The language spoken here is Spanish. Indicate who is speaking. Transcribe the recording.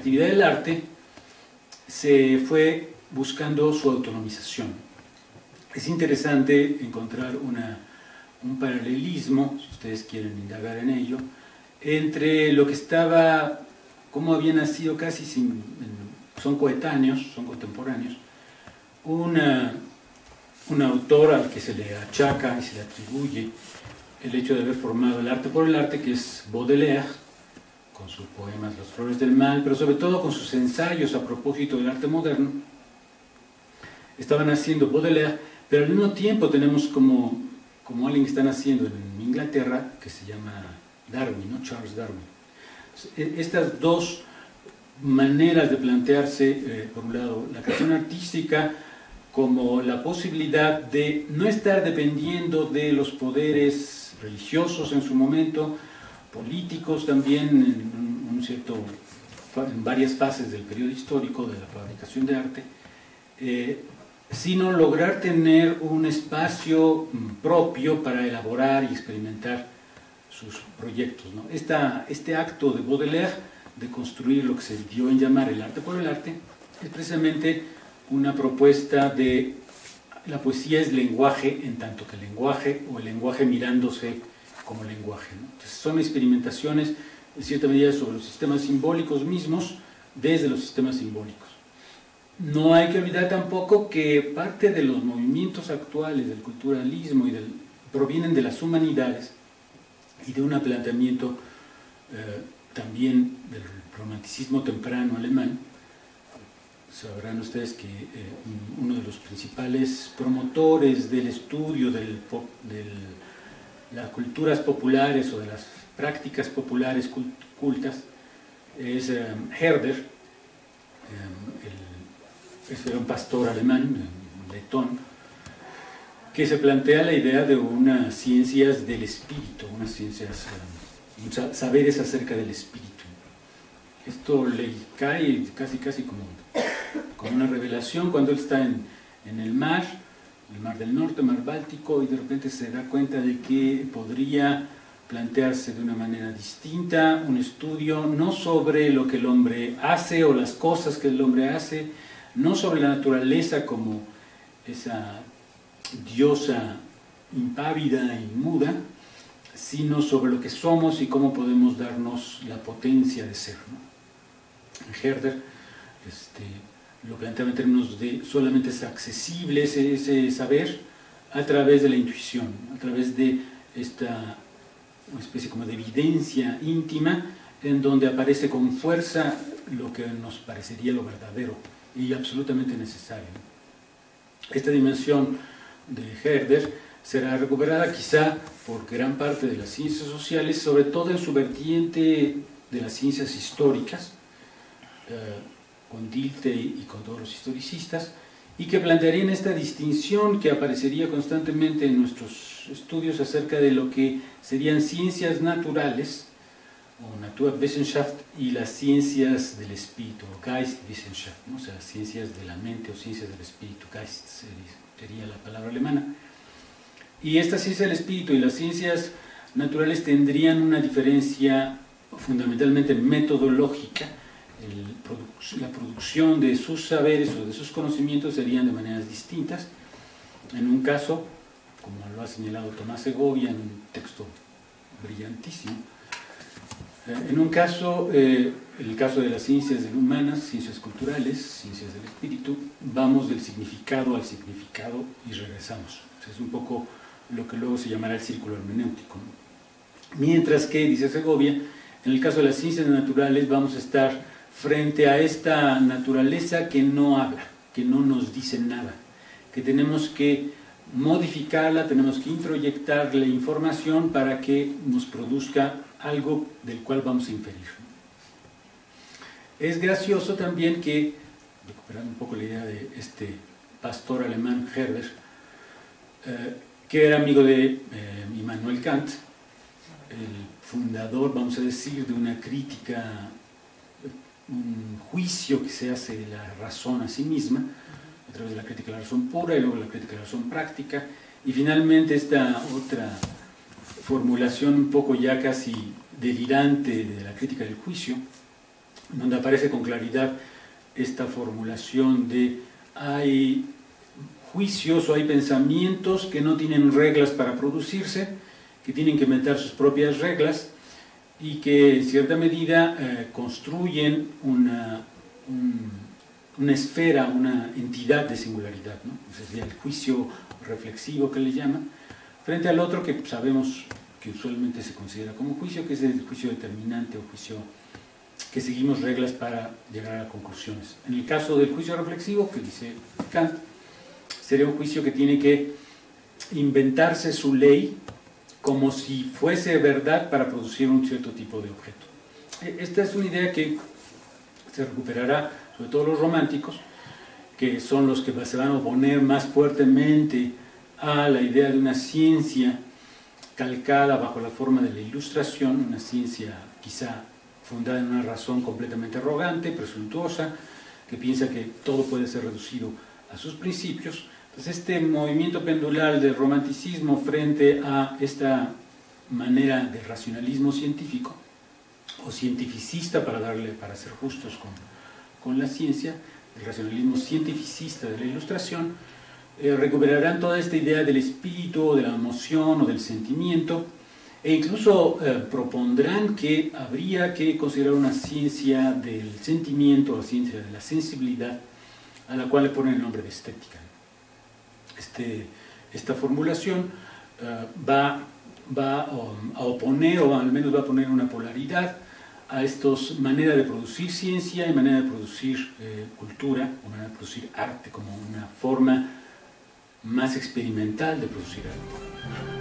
Speaker 1: actividad del arte se fue buscando su autonomización. Es interesante encontrar un paralelismo, si ustedes quieren indagar en ello, entre lo que estaba, cómo había nacido casi son coetáneos, son contemporáneos, un autor al que se le achaca y se le atribuye el hecho de haber formado el arte por el arte, que es Baudelaire, con sus poemas Las Flores del Mal, pero sobre todo con sus ensayos a propósito del arte moderno. Estaban haciendo Baudelaire, pero al mismo tiempo tenemos como alguien que está naciendo en Inglaterra, que se llama Darwin, ¿no? Charles Darwin. Estas dos maneras de plantearse, por un lado, la creación artística como la posibilidad de no estar dependiendo de los poderes religiosos en su momento, políticos también, en varias fases del periodo histórico de la fabricación de arte, sino lograr tener un espacio propio para elaborar y experimentar sus proyectos, ¿no? Este acto de Baudelaire de construir lo que se dio en llamar el arte por el arte es precisamente una propuesta de la poesía es lenguaje en tanto que lenguaje, o el lenguaje mirándose como lenguaje, ¿no? Entonces son experimentaciones en cierta medida sobre los sistemas simbólicos mismos desde los sistemas simbólicos. No hay que olvidar tampoco que parte de los movimientos actuales del culturalismo provienen de las humanidades y de un planteamiento también del romanticismo temprano alemán. Sabrán ustedes que uno de los principales promotores del estudio de las culturas populares o de las prácticas populares cultas es Herder, era un pastor alemán, letón, que se plantea la idea de unas ciencias del espíritu, unas ciencias, saberes acerca del espíritu. Esto le cae casi como una revelación cuando él está en el mar del Norte, mar Báltico, y de repente se da cuenta de que podría plantearse de una manera distinta un estudio no sobre lo que el hombre hace o las cosas que el hombre hace, no sobre la naturaleza como esa diosa impávida y muda, sino sobre lo que somos y cómo podemos darnos la potencia de ser, ¿no? Herder lo planteaba en términos de solamente es accesible ese saber a través de la intuición, a través de una especie como de evidencia íntima en donde aparece con fuerza lo que nos parecería lo verdadero y absolutamente necesario. Esta dimensión de Herder será recuperada quizá por gran parte de las ciencias sociales, sobre todo en su vertiente de las ciencias históricas, con Dilthey y con todos los historicistas, y que plantearían esta distinción que aparecería constantemente en nuestros estudios acerca de lo que serían ciencias naturales, o Naturwissenschaft, y las ciencias del espíritu, o Geistwissenschaft, ¿no? O sea, ciencias de la mente o ciencias del espíritu, Geist sería la palabra alemana. Y esta ciencia del espíritu y las ciencias naturales tendrían una diferencia fundamentalmente metodológica. La producción de sus saberes o de sus conocimientos serían de maneras distintas. En un caso, como lo ha señalado Tomás Segovia en un texto brillantísimo, en un caso, el caso de las ciencias humanas, ciencias culturales, ciencias del espíritu, vamos del significado al significado y regresamos. Es un poco lo que luego se llamará el círculo hermenéutico, ¿no? Mientras que, dice Segovia, en el caso de las ciencias naturales vamos a estar frente a esta naturaleza que no habla, que no nos dice nada, que tenemos que modificarla, tenemos que introyectarle información para que nos produzca algo del cual vamos a inferir. Es gracioso también que, recuperando un poco la idea de este pastor alemán Herder, que era amigo de Immanuel Kant, el fundador, vamos a decir, de una crítica, un juicio que se hace de la razón a sí misma, a través de la crítica de la razón pura y luego la crítica de la razón práctica, y finalmente esta otra formulación un poco ya casi delirante de la crítica del juicio, donde aparece con claridad esta formulación de hay juicios o hay pensamientos que no tienen reglas para producirse, que tienen que meter sus propias reglas y que en cierta medida construyen una esfera, una entidad de singularidad, ¿no? Ese sería el juicio reflexivo que le llaman, frente al otro que sabemos que usualmente se considera como juicio, que es el juicio determinante o juicio que seguimos reglas para llegar a conclusiones. En el caso del juicio reflexivo, que dice Kant, sería un juicio que tiene que inventarse su ley como si fuese verdad para producir un cierto tipo de objeto. Esta es una idea que se recuperará, sobre todo los románticos, que son los que se van a oponer más fuertemente a la idea de una ciencia calcada bajo la forma de la ilustración, una ciencia quizá fundada en una razón completamente arrogante, presuntuosa, que piensa que todo puede ser reducido a sus principios. Entonces este movimiento pendular del romanticismo frente a esta manera de racionalismo científico, o cientificista para ser justos con la ciencia, el racionalismo cientificista de la ilustración, recuperarán toda esta idea del espíritu, o de la emoción o del sentimiento, e incluso propondrán que habría que considerar una ciencia del sentimiento, o ciencia de la sensibilidad, a la cual le ponen el nombre de estética. Esta formulación va a oponer, o al menos va a poner una polaridad a estas maneras de producir ciencia y manera de producir cultura, o manera de producir arte, como una forma más experimental de producir arte.